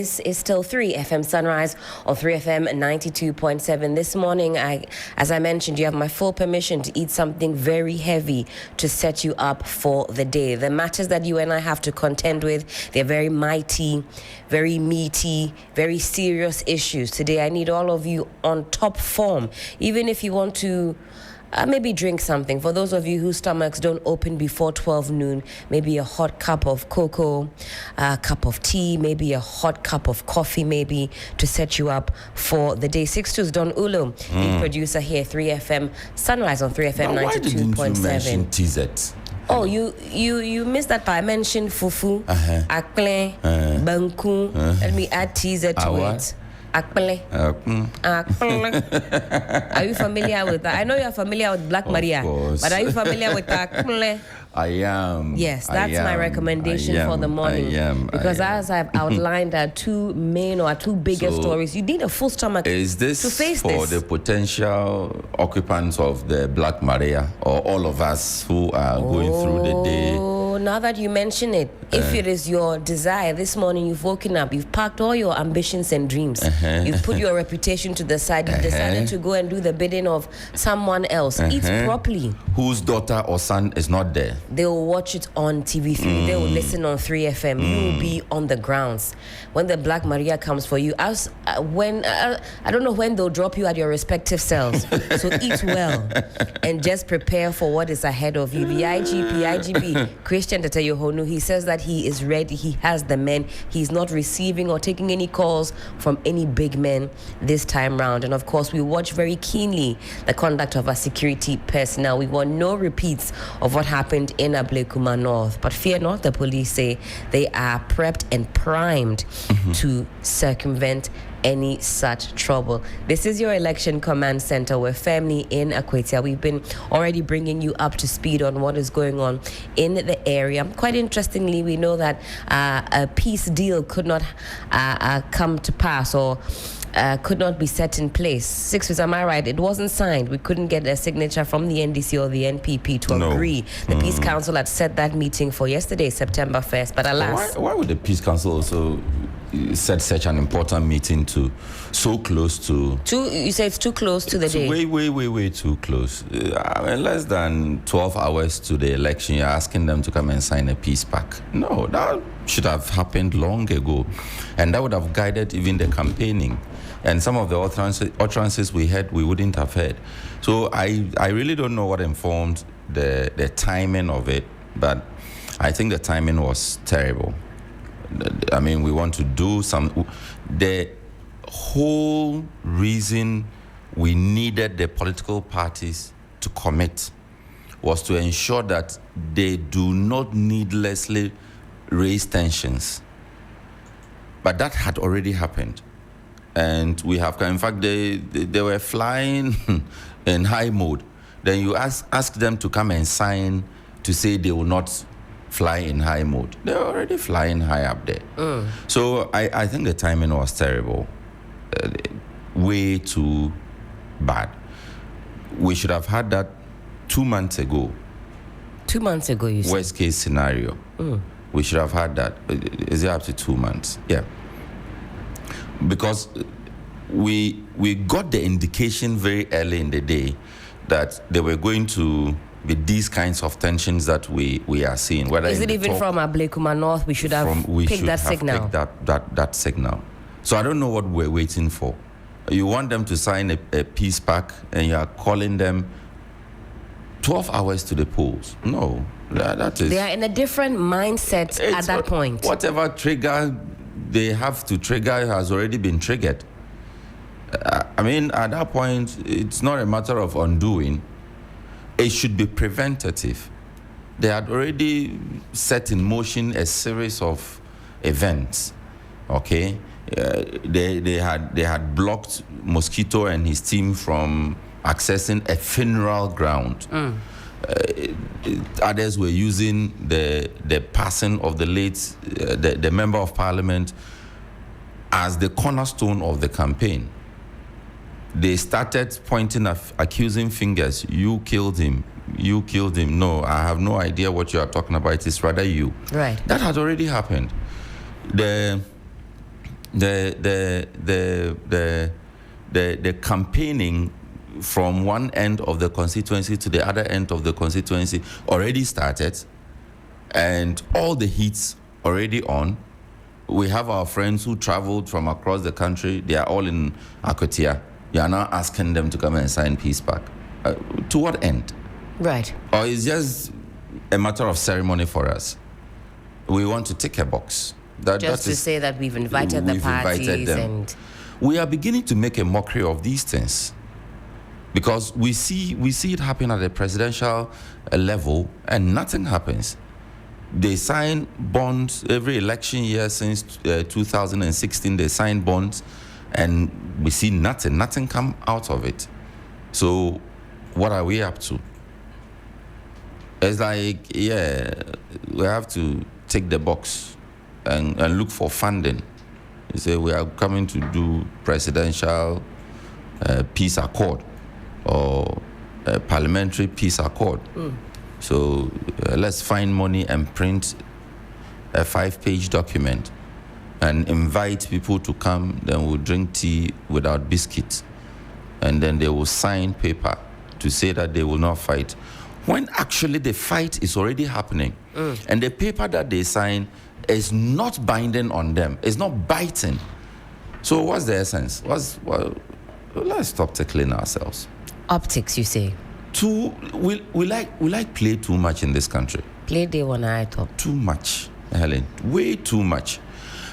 This is still 3FM Sunrise on 3FM 92.7. This morning, as I mentioned, you have my full permission to eat something very heavy to set you up for the day. The matters that you and I have to contend with, they're very mighty, very meaty, very serious issues. Today, I need all of you on top form, even if you want to maybe drink something. For those of you whose stomachs don't open before 12 noon, maybe a hot cup of cocoa, a cup of tea, maybe a hot cup of coffee, maybe to set you up for the day. Sixtus Ullo, the producer here, 3FM Sunrise on 3FM 92.7. Why didn't you mention TZ? Oh, you missed that part. I mentioned fufu, akle, banku. Let me add TZ to it. Akple. Are you familiar with that? I know you're familiar with Black Maria, but are you familiar with Akple? I am. Yes, that's my recommendation for the morning. Because as I've outlined, our two main or two biggest stories. You need a full stomach to face this. Is this for the potential occupants of the Black Maria or all of us who are going through the day? Now that you mention it, if it is your desire, this morning you've woken up, you've parked all your ambitions and dreams, you've put your reputation to the side, you've decided to go and do the bidding of someone else. Eat properly. Whose daughter or son is not there? They will watch it on TV3. They will listen on 3FM. You will be on the grounds. When the Black Maria comes for you, I don't know when they'll drop you at your respective cells. So eat well and just prepare for what is ahead of you. The IGP, Christian Tatayohonu, he says that he is ready. He has the men. He's not receiving or taking any calls from any big men this time round. And of course, we watch very keenly the conduct of our security personnel. We want no repeats of what happened in Ablekuma North. But fear not, the police say they are prepped and primed to circumvent any such trouble. This is your election command center. We're firmly in Akwetia. We've been already bringing you up to speed on what is going on in the area. Quite interestingly, we know that a peace deal could not come to pass or could not be set in place. Sixtus, am I right? It wasn't signed. We couldn't get a signature from the NDC or the NPP to agree. The Peace Council had set that meeting for yesterday, September 1st, but alas. Why would the Peace Council also set such an important meeting to so close to... You say it's too close to the day? Way too close. Less than 12 hours to the election, you're asking them to come and sign a peace pact. No, that should have happened long ago. And that would have guided even the campaigning. And some of the utterances we had, we wouldn't have heard. So I really don't know what informed the timing of it, but I think the timing was terrible. I mean, we want to do some... The whole reason we needed the political parties to commit was to ensure that they do not needlessly raise tensions. But that had already happened. And we have, in fact, they were flying in high mode. Then you ask them to come and sign to say they will not fly in high mode. They're already flying high up there. So I think the timing was terrible. Way too bad. We should have had that 2 months ago. 2 months ago, you said? Worst case scenario. We should have had that. Is it up to 2 months? Yeah. Because we got the indication very early in the day that they were going to be these kinds of tensions that we are seeing. Whether is it even from Ablekuma North? We should have picked that signal. That signal. So I don't know what we're waiting for. You want them to sign a peace pact and you are calling them 12 hours to the polls. No, that is... They are in a different mindset at that point. Whatever trigger they have to trigger has already been triggered. I mean, at that point, it's not a matter of undoing. It should be preventative. They had already set in motion a series of events. Okay, they had blocked Mosquito and his team from accessing a funeral ground. Others were using the passing of the late the member of parliament as the cornerstone of the campaign. They started pointing accusing fingers. You killed him. No, I have no idea what you are talking about. It is rather you. Right. That had already happened. The the campaigning from one end of the constituency to the other end of the constituency already started, and all the heats already on. We have our friends who traveled from across the country. They are all in Akwatia. You are now asking them to come and sign peace pact. To what end? Right. Or it's just a matter of ceremony for us? We want to tick a box. Just to say that we've invited the parties and... We are beginning to make a mockery of these things, because we see it happen at the presidential level and nothing happens. They sign bonds every election year since 2016. They sign bonds, and we see nothing come out of it. So what are we up to? It's like, we have to tick the box and look for funding. They say we are coming to do presidential peace accord or parliamentary peace accord. So let's find money and print a 5-page document and invite people to come. Then we'll drink tea without biscuits, and then they will sign paper to say that they will not fight, when actually the fight is already happening. And the paper that they sign is not binding on them. It's not biting. So what's the essence? Let's stop tickling ourselves. Optics, you say? We like play too much in this country. Play day one I thought. Too much, Helen. Way too much.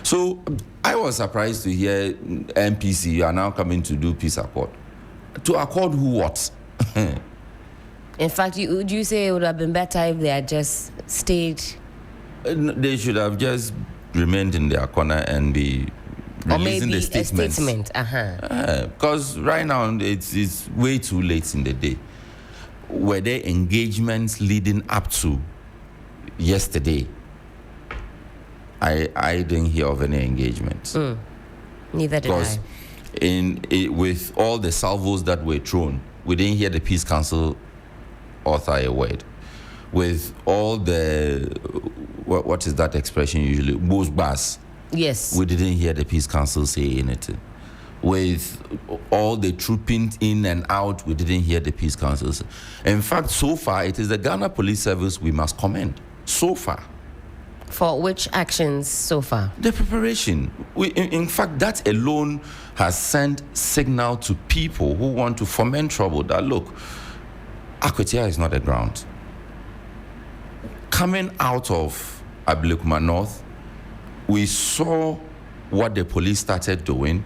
So I was surprised to hear MPC are now coming to do peace accord. To accord who what? In fact, would you say it would have been better if they had just stayed? They should have just remained in their corner and be releasing the statements. A statement. Because right now it's way too late in the day. Were there engagements leading up to yesterday? I didn't hear of any engagements. Neither did I. Because with all the salvos that were thrown, we didn't hear the Peace Council author a word. With all the, what is that expression usually? Bas. Yes. We didn't hear the Peace Council say anything. With all the trooping in and out, we didn't hear the Peace Council say. In fact, so far, it is the Ghana Police Service we must commend. So far. For which actions so far? The preparation. In fact, that alone has sent signal to people who want to foment trouble that, look, Akwatia is not a ground. Coming out of Ablekuma North, we saw what the police started doing,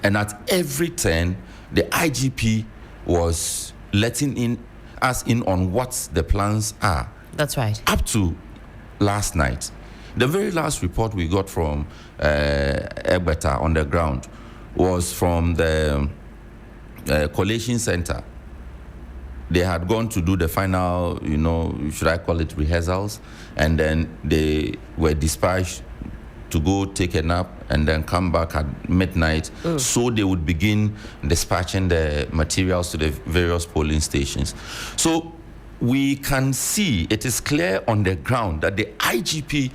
and at every turn, the IGP was letting us in on what the plans are. That's right. Up to last night. The very last report we got from Egbeta on the ground was from the collation center. They had gone to do the final, should I call it rehearsals, and then they were dispatched to go take a nap and then come back at midnight, so they would begin dispatching the materials to the various polling stations. So we can see, it is clear on the ground that the IGP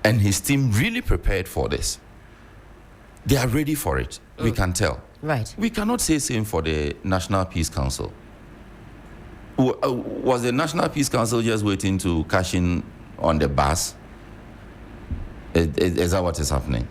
and his team really prepared for this. They are ready for it. We can tell. Right. We cannot say same for the National Peace Council. Was the National Peace Council just waiting to cash in on the bus? Is that what is happening?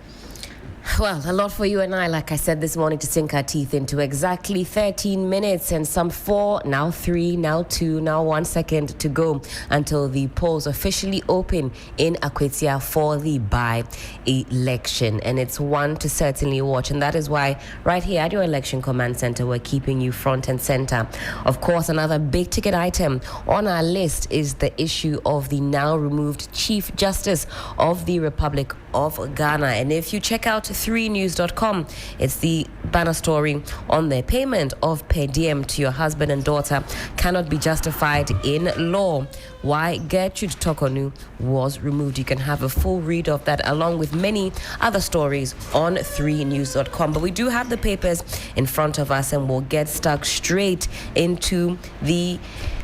Well, a lot for you and I, like I said this morning, to sink our teeth into. Exactly 13 minutes and some 4, now 3, now 2, now 1 second to go until the polls officially open in Akwatia for the by-election. And it's one to certainly watch. And that is why right here at your Election Command Center, we're keeping you front and center. Of course, another big ticket item on our list is the issue of the now removed Chief Justice of the Republic of Ghana. And if you check out 3news.com, it's the banner story on the payment of per diem to your husband and daughter cannot be justified in law. Why Gertrude Tokonu was removed. You can have a full read of that along with many other stories on 3news.com. But we do have the papers in front of us and we'll get stuck straight into the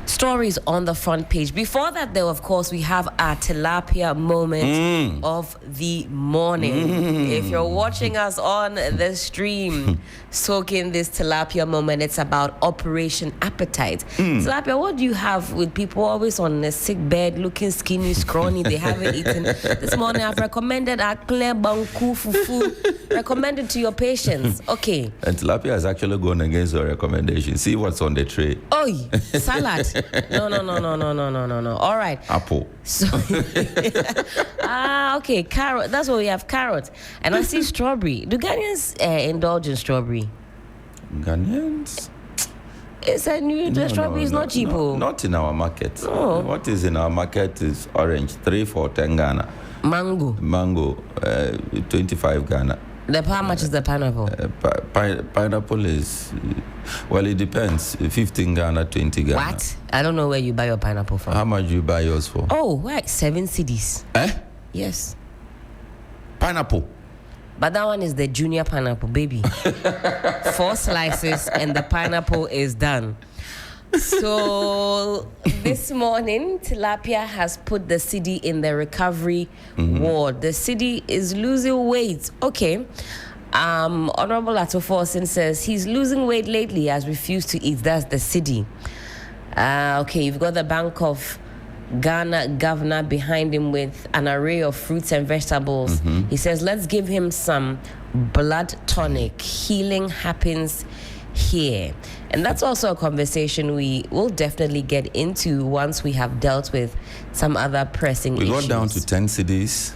stories on the front page. Before that, though, of course, we have our tilapia moment of the morning. If you're watching us on the stream, soak in this tilapia moment. It's about Operation Appetite. Tilapia, what do you have with people always on a sick bed, looking skinny, scrawny? They haven't eaten. This morning, I've recommended a clear banku fufu. Recommended to your patients. Okay. And tilapia has actually gone against your recommendation. See what's on the tray. Oh, salad. No. All right. Apple. So, okay. Carrot. That's what we have. Carrot. And I see strawberry. Do Ghanaians indulge in strawberry? Ghanaians? It's a new. The strawberry is not cheap. Not in our market. Oh. What is in our market is orange, 3 for 10 Ghana. Mango, 25 Ghana. How much is the pineapple? Pineapple is, well, it depends. 15 Ghana, 20 Ghana. What? I don't know where you buy your pineapple from. How much do you buy yours for? Oh, right. 7 cedis. Yes. Pineapple. But that one is the junior pineapple, baby. 4 slices and the pineapple is done. So this morning, Tilapia has put the city in the recovery ward. The city is losing weight. Okay. Honorable Atoforsen says he's losing weight lately, has refused to eat. That's the city. Okay, you've got the Bank of Ghana governor behind him with an array of fruits and vegetables. He says, let's give him some blood tonic. Healing happens here. And that's also a conversation we will definitely get into once we have dealt with some other pressing issues. We got down to 10 cities.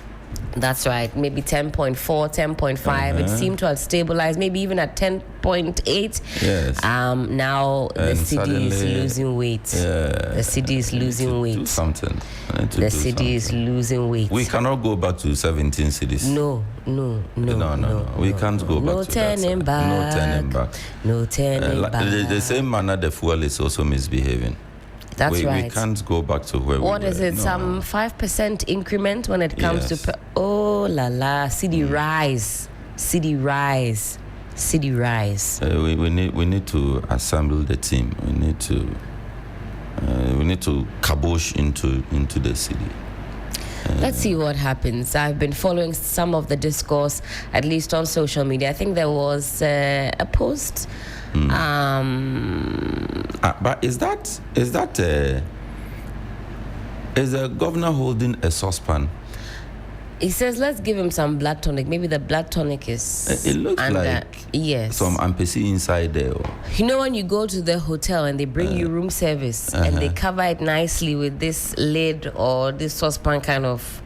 That's right. Maybe 10.4, 10.5. It seemed to have stabilized, maybe even at 10.8. Yes. Now the city is losing weight. Yeah, the city is losing weight. Do something. The city is losing weight. We cannot go back to 17 cities. No. We can't go back to that. No turning back. No turning back. The same manner the fuel is also misbehaving. That's right. We can't go back to where we were. What is it? Some 5% increment when it comes to... Oh, la la. City rise. We need to assemble the team. We need to kabosh into the city. Let's see what happens. I've been following some of the discourse, at least on social media. I think there was a post. But is the governor holding a saucepan? He says, let's give him some blood tonic. Maybe the blood tonic is... It looks like some ampesi inside there. You know when you go to the hotel and they bring you room service and they cover it nicely with this lid or this saucepan kind of...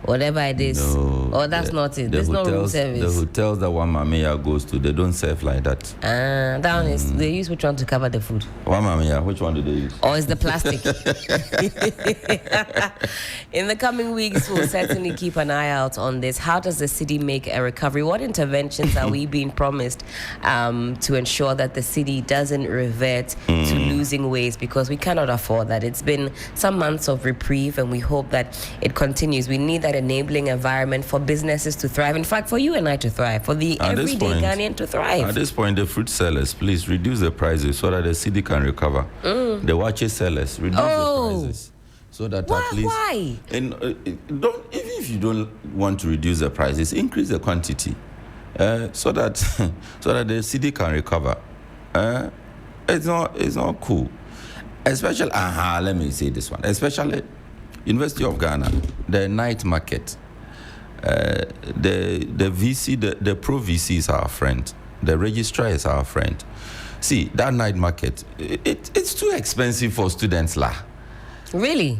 whatever it is. No, that's not it. There's no room service. The hotels that one Mamiya goes to, they don't serve like that. That one is, they use which one to cover the food? One Mamiya, which one do they use? Or is the plastic? In the coming weeks, we'll certainly keep an eye out on this. How does the city make a recovery? What interventions are we being promised to ensure that the city doesn't revert to losing ways? Because we cannot afford that. It's been some months of reprieve, and we hope that it continues. We need that enabling environment for businesses to thrive. In fact, for you and I to thrive, for the everyday Ghanaian to thrive. At this point, the fruit sellers, please reduce the prices so that the city can recover. The watch sellers, reduce the prices so that at least. Why? And even if you don't want to reduce the prices, increase the quantity so that the city can recover. It's not cool. Especially, let me say this one. Especially University of Ghana, the night market, the VC, the pro VC is our friend. The registrar is our friend. See, that night market, it's too expensive for students, lah. Really?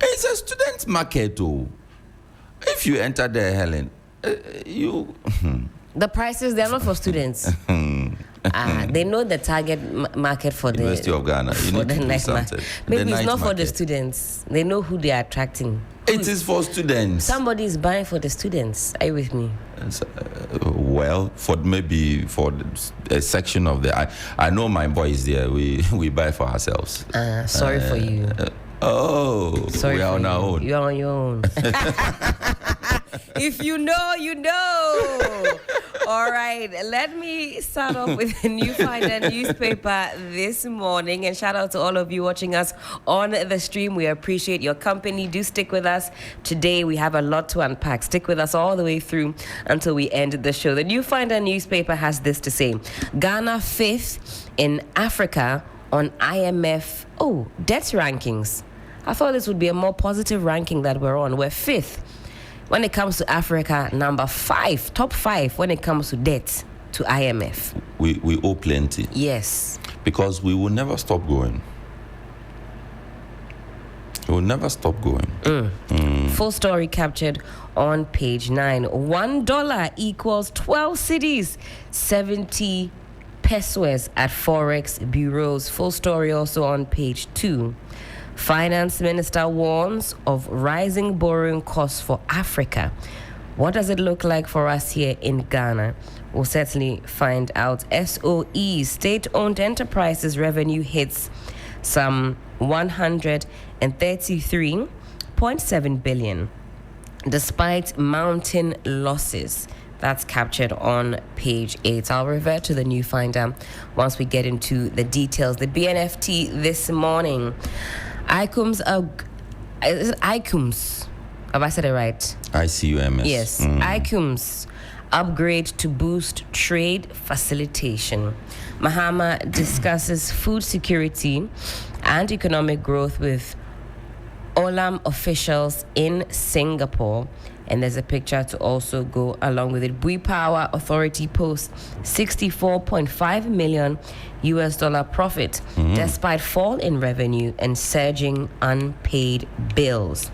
It's a student market, oh. If you enter there, Helen, you... The prices, they're not for students. They know the target market for the University of Ghana. You need to do something. Maybe it's not for the students. They know who they are attracting. It is for students. Somebody is buying for the students. Are you with me? Well, for a section of the... I know my boys there. We buy for ourselves. Sorry for you. Sorry, we are on our own. You're on your own. If you know, you know. All right, let me start off with the New Finder newspaper this morning, and shout out to all of you watching us on the stream. We appreciate your company. Do stick with us. Today we have a lot to unpack. Stick with us all the way through until we end the show. The New Finder newspaper has this to say: Ghana 5th in Africa on IMF debt rankings. I thought this would be a more positive ranking that we're on. We're 5th. When it comes to Africa, number 5, top 5 when it comes to debt to IMF. We owe plenty. Yes. Because we will never stop going. We will never stop going. Full story captured on page 9. $1 equals 12 cedis, 70 pesos at Forex bureaus. Full story also on page 2. Finance Minister warns of rising borrowing costs for Africa. What does it look like for us here in Ghana? We'll certainly find out. SOE, state-owned enterprises revenue hits some 133.7 billion, despite mounting losses. That's captured on page 8. I'll revert to the New Finder once we get into the details. The BNFT this morning. ICUMS, have I said it right? ICUMS. Yes, ICUMS upgrade to boost trade facilitation. Mahama discusses food security and economic growth with Olam officials in Singapore. And there's a picture to also go along with it. Bui Power Authority posts $64.5 million profit despite fall in revenue and surging unpaid bills.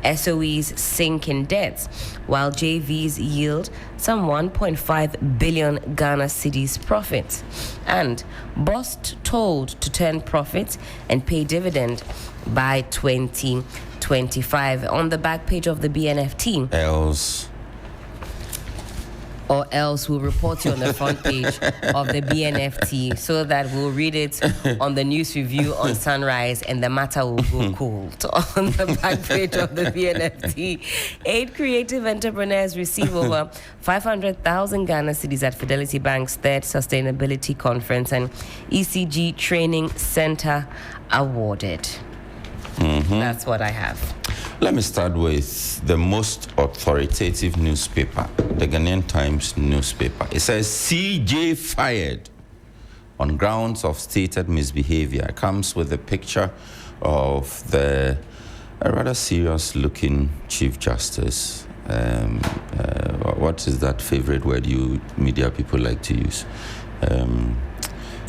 SOEs sink in debts, while JVs yield some 1.5 billion Ghana cedis profit. And Bost told to turn profit and pay dividend by 2025. On the back page of the BNFT. Else we'll report you on the front page of the BNFT so that we'll read it on the news review on Sunrise and the matter will go cold. On the back page of the BNFT, 8 creative entrepreneurs receive over 500,000 Ghana cedis at Fidelity Bank's 3rd Sustainability Conference, and ECG Training Center awarded. That's what I have. Let me start with the most authoritative newspaper, the Ghanaian Times newspaper. It says CJ fired on grounds of stated misbehavior. It comes with a picture of a rather serious-looking Chief Justice. What is that favorite word you media people like to use?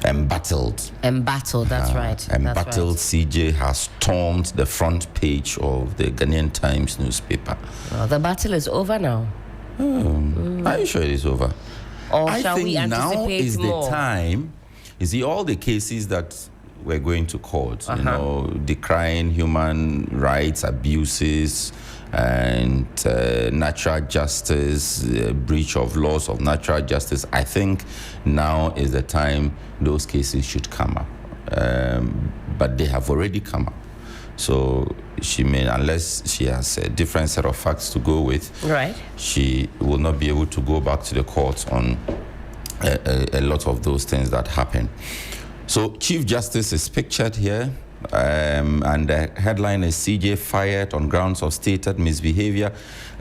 Embattled. Embattled, that's right. Embattled. That's right. CJ has stormed the front page of the Ghanaian Times newspaper. Well, the battle is over now. Are you sure it is over? Or I shall think we anticipate now is more? the time. You see, all the cases that we're going to court, decrying human rights abuses and natural justice, breach of laws of natural justice. I think now is the time those cases should come up. But they have already come up. So she may, unless she has a different set of facts to go with, right, she will not be able to go back to the court on a lot of those things that happen. So Chief Justice is pictured here. And the headline is CJ fired on grounds of stated misbehavior.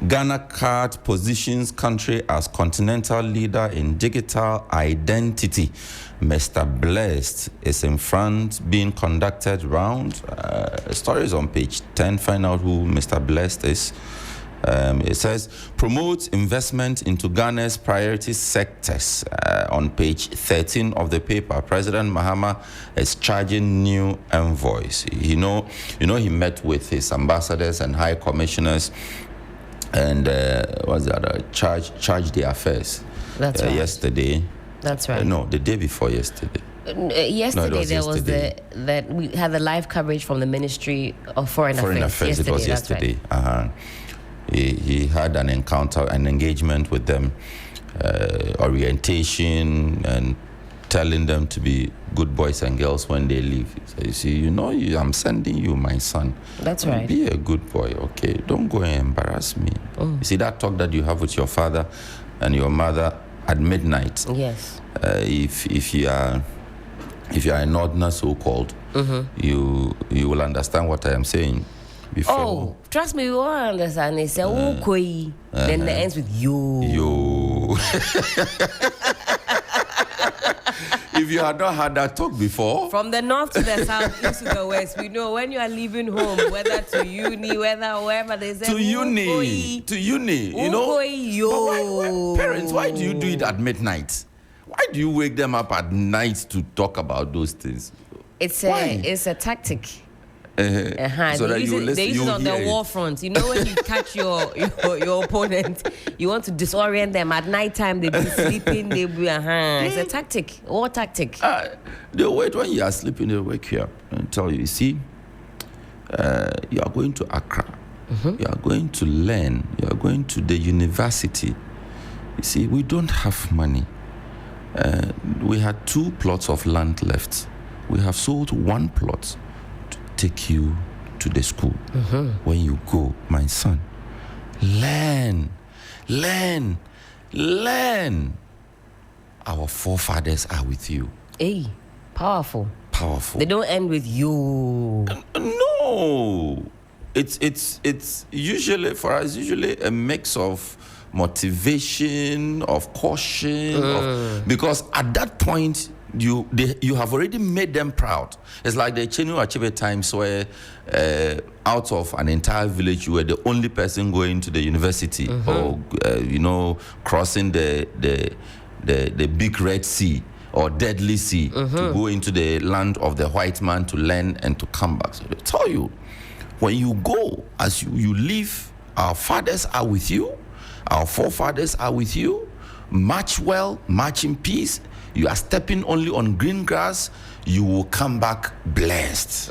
Ghana card positions country as continental leader in digital identity. Mr. Blessed is in front, being conducted round. Stories on page 10. Find out who Mr. Blessed is. It says, promote investment into Ghana's priority sectors. On page 13 of the paper, President Mahama is charging new envoys. He met with his ambassadors and high commissioners and charge their affairs. That's right. Yesterday. That's right. No, the day before yesterday. That we had the live coverage from the Ministry of Foreign Affairs. It was yesterday. Right. He had an encounter, an engagement with them, orientation, and telling them to be good boys and girls when they leave. So you see, I'm sending you my son. That's right. Be a good boy, okay? Don't go and embarrass me. You see, that talk that you have with your father and your mother at midnight. Yes. If you are a northerner, so-called, you will understand what I am saying. Before. Oh, trust me, we all understand. They say, okay. Then it ends with yo. Yo. If you had not had that talk before. From the north to the south, east to the west, we know when you are leaving home, whether to uni, whether wherever, they say, to uni. You know. Yo. Parents, why do you do it at midnight? Why do you wake them up at night to talk about those things? It's a tactic. So they use it on the war front. You know, when you catch your opponent, you want to disorient them at night time. They be sleeping. They be It's a tactic, war tactic. They'll wait when you are sleeping. They'll wake you up and tell you. See, you are going to Accra. You are going to learn. You are going to the university. You see, we don't have money. We had 2 plots of land left. We have sold 1 plot to take you to the school. When you go, my son, learn. Our forefathers are with you. Hey, powerful. They don't end with you. No, it's usually for us a mix of motivation, of caution, because at that point you have already made them proud. It's like the Chenu Achebe times where out of an entire village you were the only person going to the university or crossing the big Red Sea or Deadly Sea to go into the land of the white man to learn and to come back. So they tell you, when you go, as you leave, our fathers are with you. Our forefathers are with you. March well, march in peace. You are stepping only on green grass. You will come back blessed.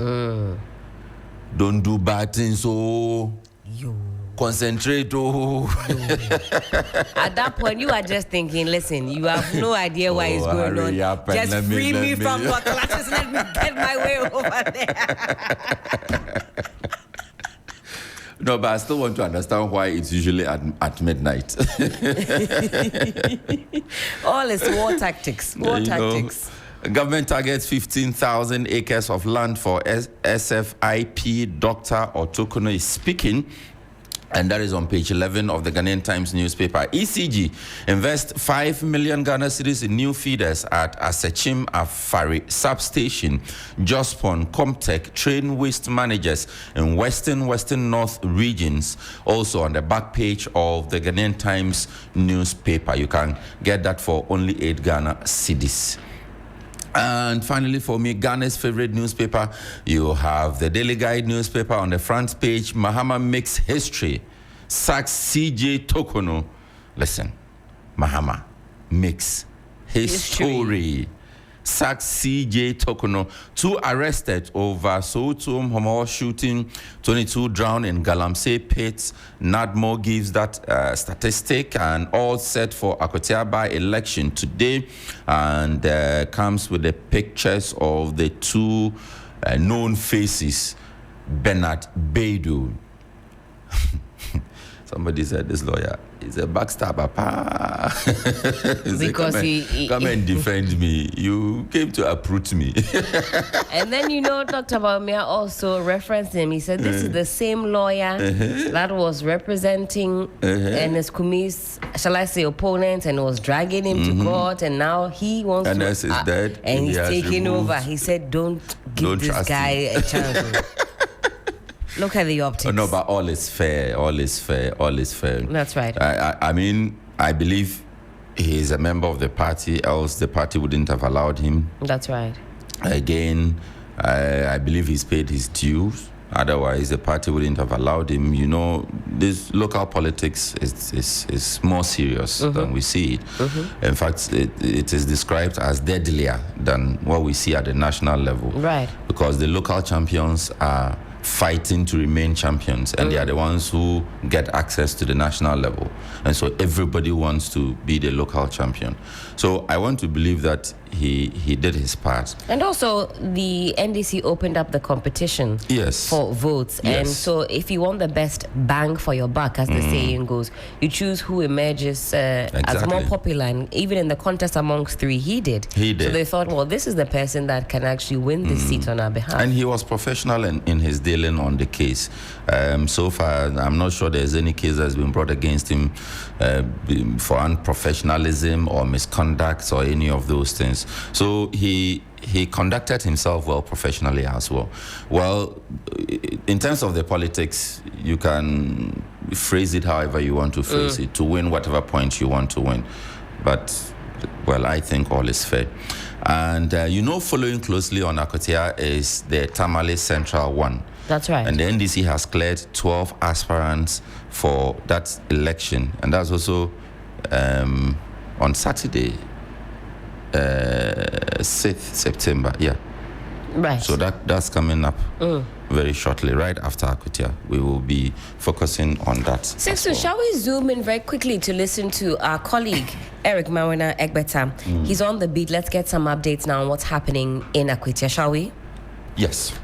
Don't do bad things, concentrate, At that point, you are just thinking, listen, you have no idea what is going on. Just free me from your classes. Let me get my way over there. No, but I still want to understand why it's usually at midnight. All is war tactics. Government targets 15,000 acres of land for SFIP. Dr. Otokono is speaking. And that is on page 11 of the Ghanaian Times newspaper. ECG invest 5 million Ghana cedis in new feeders at Asechim Afari substation. Jospon, Comtech, train waste managers in Western North regions. Also on the back page of the Ghanaian Times newspaper. You can get that for only 8 Ghana cedis. And finally, for me, Ghana's favorite newspaper, you have the Daily Guide newspaper on the front page. Mahama makes history. Sacks CJ Tokono. Listen, Mahama makes history. Sacks CJ Tokono. 2 arrested over Sotum Homo shooting, 22 drowned in Galamsey pits. Nadmo gives that statistic, and all set for Akotiaba election today, and comes with the pictures of the 2 known faces. Bernard Baidu. Somebody said this lawyer is a backstabber. Because come and defend me. You came to uproot me. And then, Dr. Baumia also referenced him. He said, this is the same lawyer that was representing Ernest Kumi's, shall I say, opponent, and was dragging him to court, and now he wants to... Ernest is dead. And he's taking over. He said, don't give this guy a chance. Look at the optics. No, but all is fair. That's right. I mean, I believe he is a member of the party, else the party wouldn't have allowed him. That's right. Again, I believe he's paid his dues. Otherwise, the party wouldn't have allowed him. This local politics is more serious than we see it. In fact, it is described as deadlier than what we see at the national level. Right. Because the local champions are fighting to remain champions, and they are the ones who get access to the national level, and so everybody wants to be the local champion. So I want to believe that he did his part. And also, the NDC opened up the competition for votes. Yes. And so, if you want the best bang for your buck, as the saying goes, you choose who emerges as more popular. And even in the contest amongst three, he did. So they thought, well, this is the person that can actually win this seat on our behalf. And he was professional in his dealing on the case. So far, I'm not sure there's any case that's been brought against him for unprofessionalism or misconduct or any of those things. So he conducted himself well professionally as well. Well, in terms of the politics, you can phrase it however you want to phrase it to win whatever point you want to win. But, well, I think all is fair. And, following closely on Akwatia is the Tamale Central one. That's right. And the NDC has cleared 12 aspirants for that election. And that's also on Saturday, 6th September. Yeah. Right. So that's coming up very shortly, right after Akwatia. We will be focusing on that. Sixtus, shall we zoom in very quickly to listen to our colleague, Eric Mawena Egbeta? He's on the beat. Let's get some updates now on what's happening in Akwatia, shall we? Yes.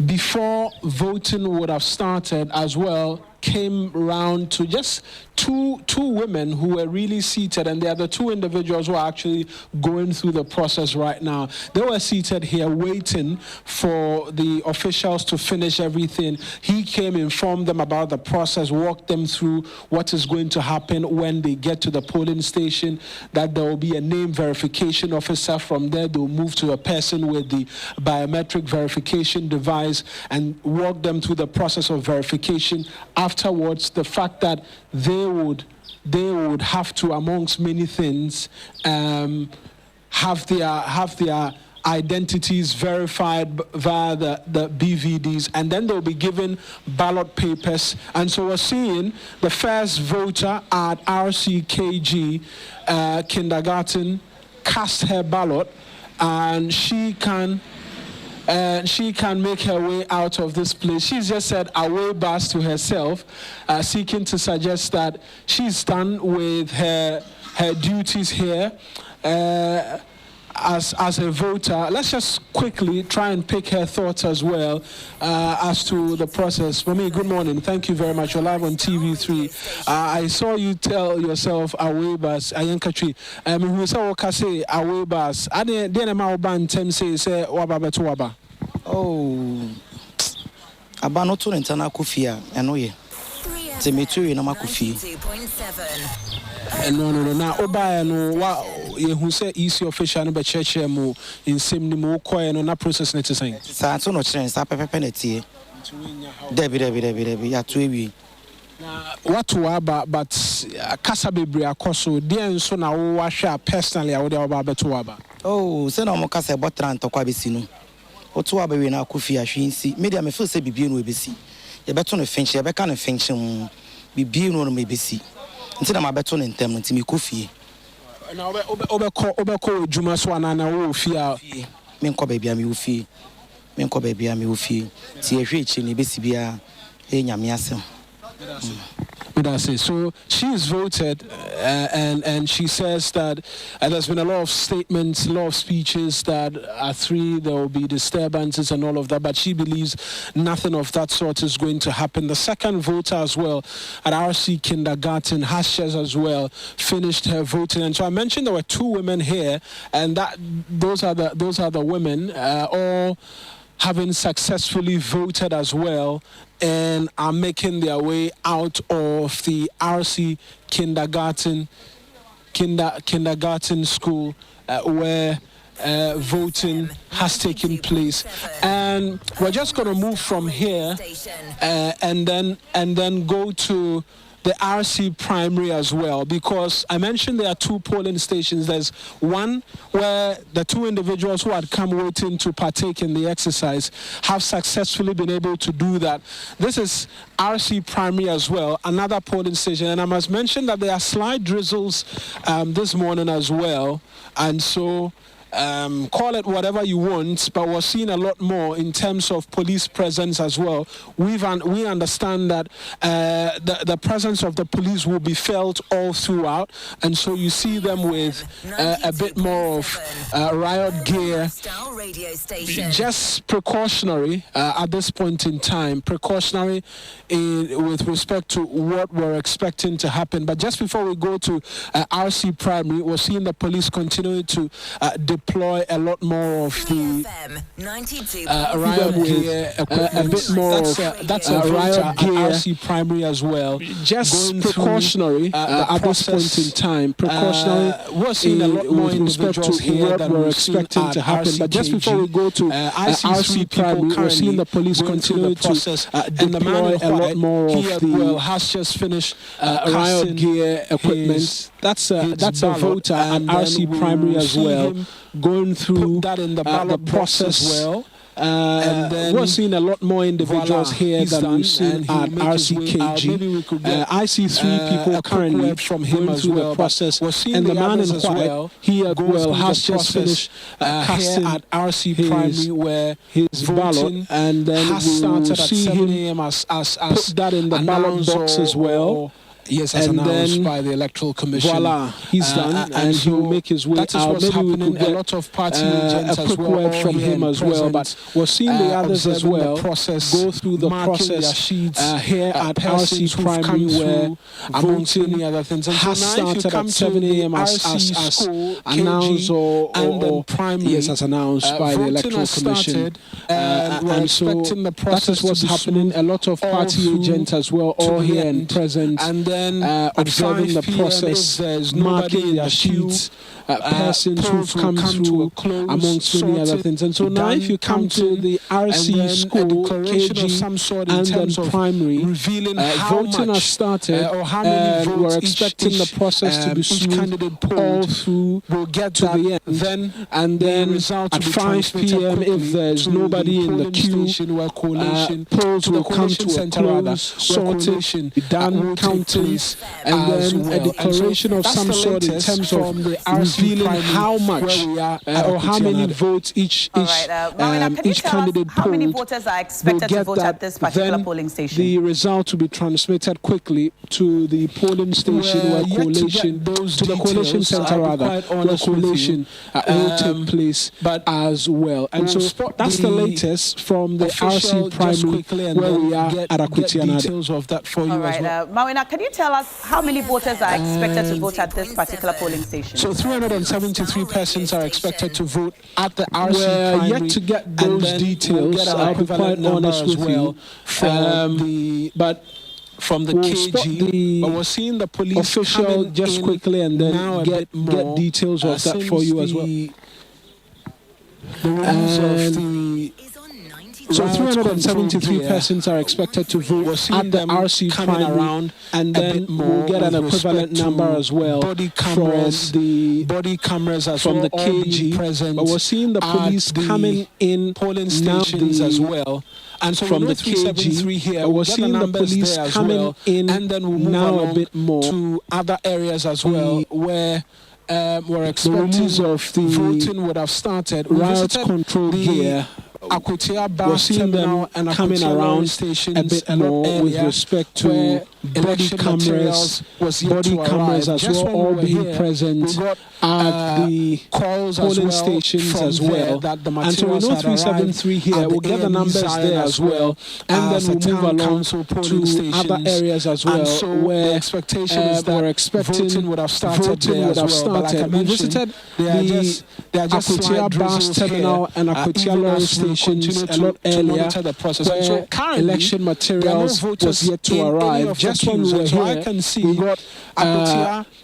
Before voting would have started as well, came round to just two women who were really seated, and they are the two individuals who are actually going through the process right now. They were seated here waiting for the officials to finish everything. He came, informed them about the process, walked them through what is going to happen when they get to the polling station, that there will be a name verification officer. From there, they'll move to a person with the biometric verification device and walk them through the process of verification. Afterwards, the fact that they would have to, amongst many things, have their identities verified via the BVDs, and then they'll be given ballot papers. And so we're seeing the first voter at RCKG kindergarten cast her ballot, and she can make her way out of this place. She's just said away bars to herself, seeking to suggest that she's done with her duties here as a voter. Let's just quickly try and pick her thoughts as well as to the process. For me, good morning. Thank you very much. You're live on TV3. I saw you tell yourself away bars. Ayankatri. Who say what say away bars? I didn't know ban tem say waba beto waba. Oh, abano to internal kufia. I know ye. Temeturi na makufi. No. Now, Oba no wa who say easy official no be church mo in same ni mo koye no na process net saying. Sa so no cheren sa pepe netie. Debi ya to ewi. What to aba but kasa bebre akoso dey nso na wo hwa personally wo dey oba beto aba. Oh, say no mo kasa botran to kwa besi no. Oto aba we na akufi ahwensi. Media me feel say bibie no ebesi. Ye beto no function, ye be ka no function bibie no me besi. Until I'm about to enter, until me coffee. Now, Obeko, Juma Swana, wo fear. Menko baby, I'm Ufi. Menko baby, I'm Ufi. See a rich in the Bessibia, Yamiasem. So she's voted, and she says that there's been a lot of statements, a lot of speeches that at 3 there will be disturbances and all of that, but she believes nothing of that sort is going to happen. The second voter as well at RC Kindergarten, Hashes as well, finished her voting. And so I mentioned there were 2 women here, and those are the women, all having successfully voted as well, and are making their way out of the RC kindergarten school where voting has taken place. And we're just going to move from here and then go to the RC primary as well, because I mentioned there are 2 polling stations. There's one where the 2 individuals who had come waiting to partake in the exercise have successfully been able to do that. This is RC primary as well, another polling station. And I must mention that there are slight drizzles this morning as well. And so call it whatever you want, but we're seeing a lot more in terms of police presence as well. We understand that the presence of the police will be felt all throughout, and so you see them with a bit more of riot gear, just precautionary at this point in time, precautionary with respect to what we're expecting to happen. But just before we go to RC Primary, we're seeing the police continue to deploy a lot more of the riot gear, a bit more of that's a riot gear RC Primary as well. Just precautionary at this point in time. Precautionary. We're seeing a lot more with respect to what we're expecting to happen. But just before we go to RC Primary, we're seeing the police continue to deploy a lot more of the has just finished riot gear equipment. That's a voter at RC Primary as well, going through that in the ballot process as well. And then we're seeing a lot more individuals here than we've seen at RCKG. I see 3 people currently from him as well. The process, and the man in white, he has just finished casting at RC Primary where his ballot, and then we'll see him put that in the ballot box as well. Yes, as announced by the Electoral Commission. Voila, he's done, and he will make his way out. Maybe we could get a lot of party agents a quick word from him as well. But we're seeing the others as well go through the process here at RC Primary, where voting has started at 7 a.m. as announced or yes, as announced by the Electoral Commission. And so that is what's happening. A lot of party agents as well, all here and present. Observing the process, marking their sheets, persons who've come through, amongst many other things. And so now if you come to the RC school, KG, and then primary, voting has started, and we're expecting the process to be smooth all through to the end. And then at 5 p.m., if there's nobody in the queue, polls will come to a close, sorted, be done, counting, and then a declaration of some sort in terms of revealing how much or how many votes each candidate how many polled. voters are expected to vote at this particular polling station? The result will be transmitted quickly to the polling station where collation, to the collation center rather, where collation will take place as well. And so that's the latest from the RC Primary where we are at Akwitianade. Details of that for you as well. Mawina, can you tell us how many voters are expected to vote at this particular polling station? So 373 persons are expected to vote at the RC Primary. We're yet to get those details. I'll be quite honest with you. But from the KG, but we're seeing the police official just quickly and then get details of that for you as well. The rules of the So 373 persons are expected to vote at the RC Primary, and then we'll get an equivalent number as well from the body cameras as from the KG. But we're seeing the police coming in polling stations as well. And so from the KG here, we're seeing the police coming in, and then we'll move now a bit more to other areas as well where we're expecting of the voting would have started. Riot control gear. We're seeing them coming around a bit more with respect to body cameras as well, all being present at the polling stations as well. And so we know 373 here, we'll get the numbers there as well, and then we'll move along to other areas as well where we're expecting voting would have started. We visited the Akwatia bus terminal and Akwatia lorry stations a lot earlier, where election materials was yet to arrive. Just when we were here, we got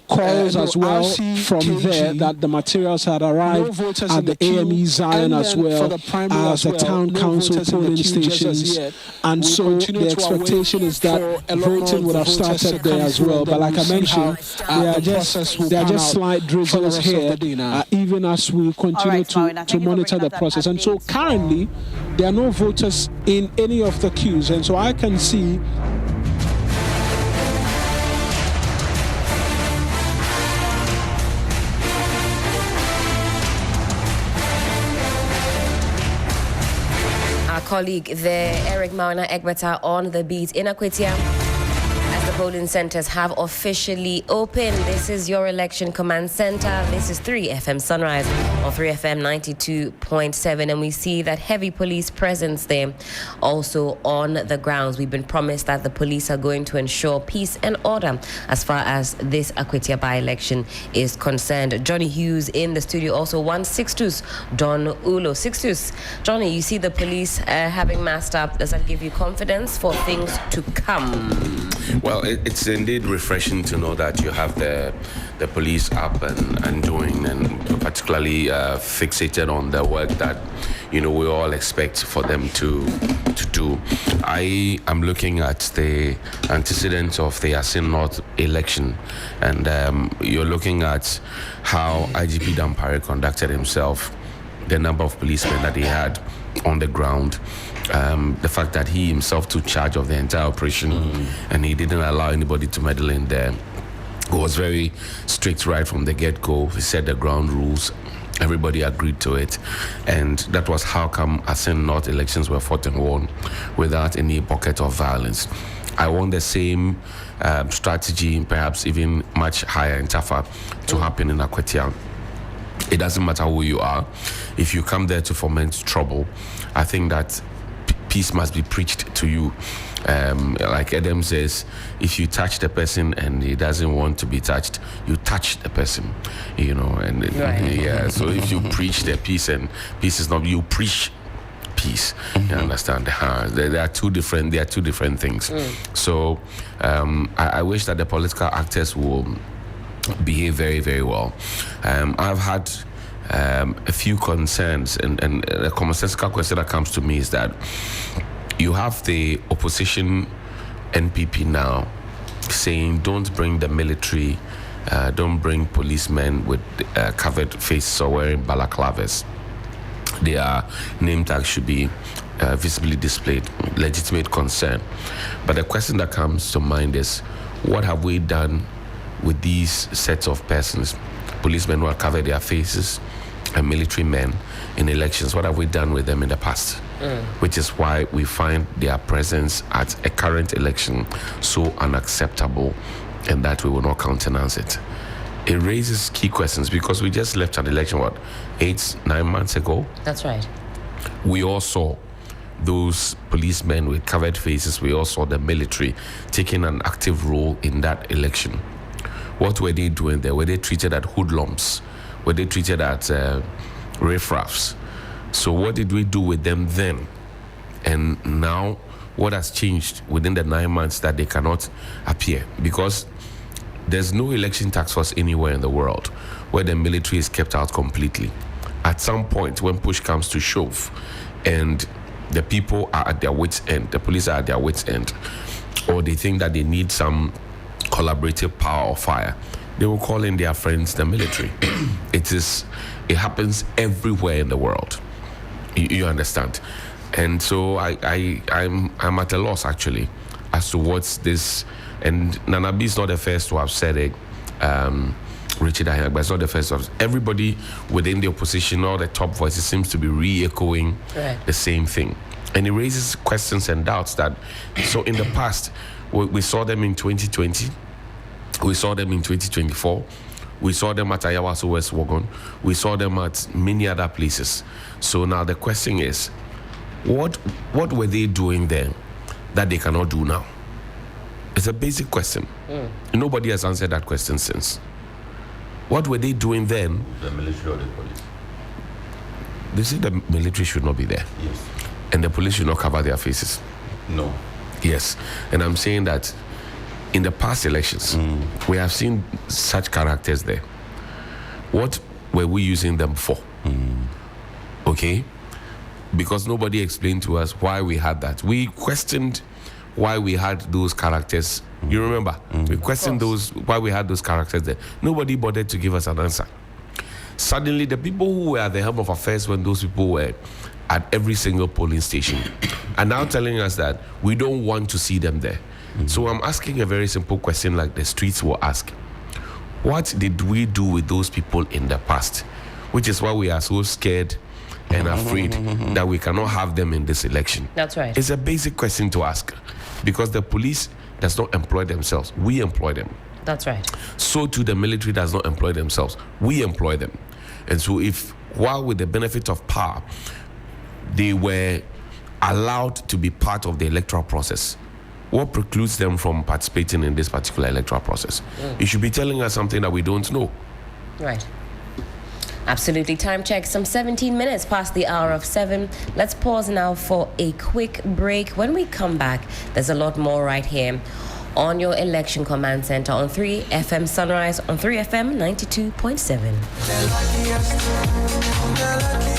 calls as well from there that the materials had arrived at the AME Zion as well as the town council polling stations. And so the expectation is that voting would have started there as well. But like I mentioned, there are just slight drizzles here, even as we continue to monitor the process. And so currently, there are no voters in any of the queues. And so I can see colleague there, Eric Mauna Egbeta, on the beat in Akwetia. As the polling centers have officially opened, this is your election command center. This is 3FM Sunrise on 3FM 92.7, and we see that heavy police presence there also on the grounds. We've been promised that the police are going to ensure peace and order as far as this Akwetia by-election is concerned. Johnnie Hughes in the studio, also one Sixtus Ullo. Sixtus, Johnnie, you see the police having masked up. Does that give you confidence for things to come? Well, it's indeed refreshing to know that you have the police up and doing, and particularly fixated on the work that we all expect for them to do. I am looking at the antecedents of the Asin North election, and you're looking at how IGP Dampare conducted himself, the number of policemen that he had on the ground, the fact that he himself took charge of the entire operation and he didn't allow anybody to meddle in there. He was very strict right from the get-go. He set the ground rules. Everybody agreed to it, and that was how come Asin North elections were fought and won without any pocket of violence. I want the same strategy, perhaps even much higher and tougher, to happen in Akwetia. It doesn't matter who you are. If you come there to foment trouble, I think that peace must be preached to you. Like Adam says, if you touch the person and he doesn't want to be touched, you touch the person, and right. Yeah. So if you preach the peace and peace is not, you preach peace. You understand? There are two different things. So I wish that the political actors will behave very, very well. I've had a few concerns, and a commonsensical question that comes to me is that you have the opposition NPP now saying don't bring the military, don't bring policemen with covered faces or wearing balaclavas. Their name tag should be visibly displayed. Legitimate concern. But the question that comes to mind is, what have we done with these sets of persons, policemen who have covered their faces and military men in elections? What have we done with them in the past? Which is why we find their presence at a current election so unacceptable, and that we will not countenance it. It raises key questions because we just left an election, 8-9 months ago? That's right. We all saw those policemen with covered faces. We all saw the military taking an active role in that election. What were they doing there? Were they treated as hoodlums? Were they treated as riffraffs? So what did we do with them then? And now, what has changed within the 9 months that they cannot appear? Because there's no election task force anywhere in the world where the military is kept out completely. At some point, when push comes to shove, and the people are at their wits' end, the police are at their wits' end, or they think that they need some collaborative power or fire, they will call in their friends, the military. It happens everywhere in the world. You understand? And so I'm at a loss actually as to what's this. And Nanabi is not the first to have said it. Richard Ahiag, but it's not the first of everybody within the opposition. All the top voices seems to be re-echoing the same thing, and it raises questions and doubts that. So in the past, we saw them in 2020. We saw them in 2024. We saw them at Ayawaso West Wagon. We saw them at many other places. So now the question is, what were they doing then that they cannot do now? It's a basic question. Nobody has answered that question since. What were they doing then? The military or the police? They say the military should not be there. Yes. And the police should not cover their faces. No. Yes. And I'm saying that in the past elections, we have seen such characters there. What were we using them for? Okay? Because nobody explained to us why we had that. We questioned why we had those characters. You remember? We questioned why we had those characters there. Nobody bothered to give us an answer. Suddenly, the people who were at the helm of affairs when those people were at every single polling station are now telling us that we don't want to see them there. So I'm asking a very simple question like the streets will ask. What did we do with those people in the past? Which is why we are so scared and afraid that we cannot have them in this election? That's right. It's a basic question to ask, because the police does not employ themselves. We employ them. That's right. So too the military does not employ themselves. We employ them. And so if, while with the benefit of power, they were allowed to be part of the electoral process, what precludes them from participating in this particular electoral process? You should be telling us something that we don't know. Right. Absolutely. Time check, some 17 minutes past the hour of 7. Let's pause now for a quick break. When we come back, there's a lot more right here on your Election Command Center on 3FM Sunrise, on 3FM 92.7.